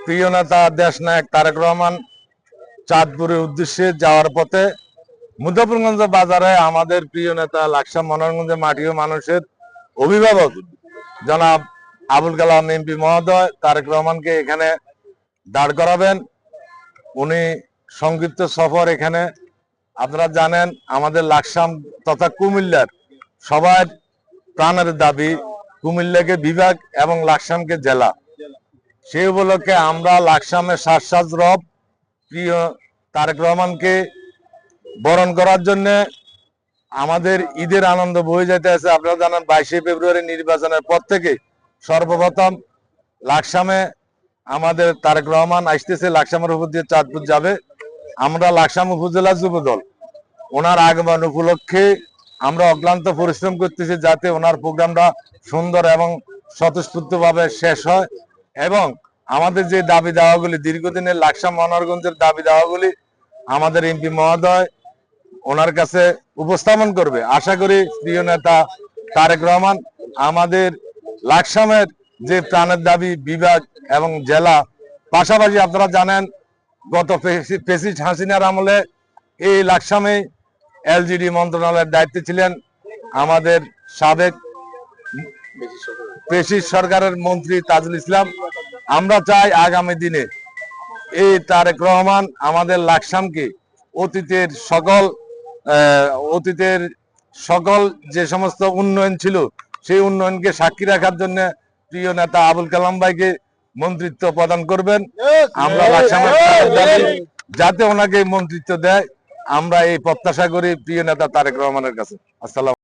প্রিয় নেতা দেশনায়ক তারেক রহমান চাঁদপুরের উদ্দেশ্যে যাওয়ার পথে মুজফ্ফরগঞ্জ বাজারে আমাদের প্রিয় নেতা লাকসাম মনোহরগঞ্জের মাটি ও মানুষের অভিভাবক জনাব আবুল কালাম এমপি মহোদয় তারেক রহমানকে এখানে দাঁড় করাবেন। উনি সংক্ষিপ্ত সফর এখানে, আপনারা জানেন আমাদের লাকসাম তথা কুমিল্লার সবার প্রাণের দাবি কুমিল্লাকে বিভাগ এবং লাকসামকে জেলা। সেই উপলক্ষে আমরা লাকসামের সাজ রব প্রিয় তারেক রহমানকে বরণ করার জন্য আমাদের ঈদের আনন্দ বয়ে যেতে আছে। আপনারা জানেন 22 ফেব্রুয়ারি নির্বাচনের পর থেকে সর্বপ্রথম লাকসামে আমাদের তারেক রহমান আসতেছে, লাকসামের উপর দিয়ে চাঁদপুর যাবে। আমরা লাকসাম উপজেলা যুবদল ওনার আগমন উপলক্ষে আমরা অক্লান্ত পরিশ্রম করতেছি যাতে ওনার প্রোগ্রামটা সুন্দর এবং স্বতঃস্ফূর্তভাবে শেষ হয় এবং আমাদের যে দাবি দাওয়াগুলি দীর্ঘদিনের লাকসাম মনোহরগঞ্জের দাবি দাওয়াগুলি আমাদের এমপি মহোদয় ওনার কাছে উপস্থাপন করবে। আশা করি প্রিয় নেতা তারেক রহমান আমাদের লাকসামের যে প্রাণের দাবি বিভাগ এবং জেলা, পাশাপাশি আপনারা জানেন গত ফ্যাসিস্ট হাসিনার আমলে এই লাকসামে এলজিডি মন্ত্রণালয়ের দায়িত্বে ছিলেন আমাদের সাবেক ফ্যাসিস্ট সরকারের মন্ত্রী তাজুল ইসলাম। আমরা চাই আগামী দিনে এই তারেক রহমান আমাদের লাকসামকে অতীতের সকল যে সমস্ত উন্নয়ন ছিল সেই উন্নয়নকে সাক্ষী রাখার জন্য প্রিয় নেতা আবুল কালাম ভাইকে মন্ত্রিত্ব প্রদান করবেন। আমরা লাকসামের যাতে ওনাকে মন্ত্রিত্ব দেয় আমরা এই প্রত্যাশা করি প্রিয় নেতা তারেক রহমানের কাছে। আসসালাম।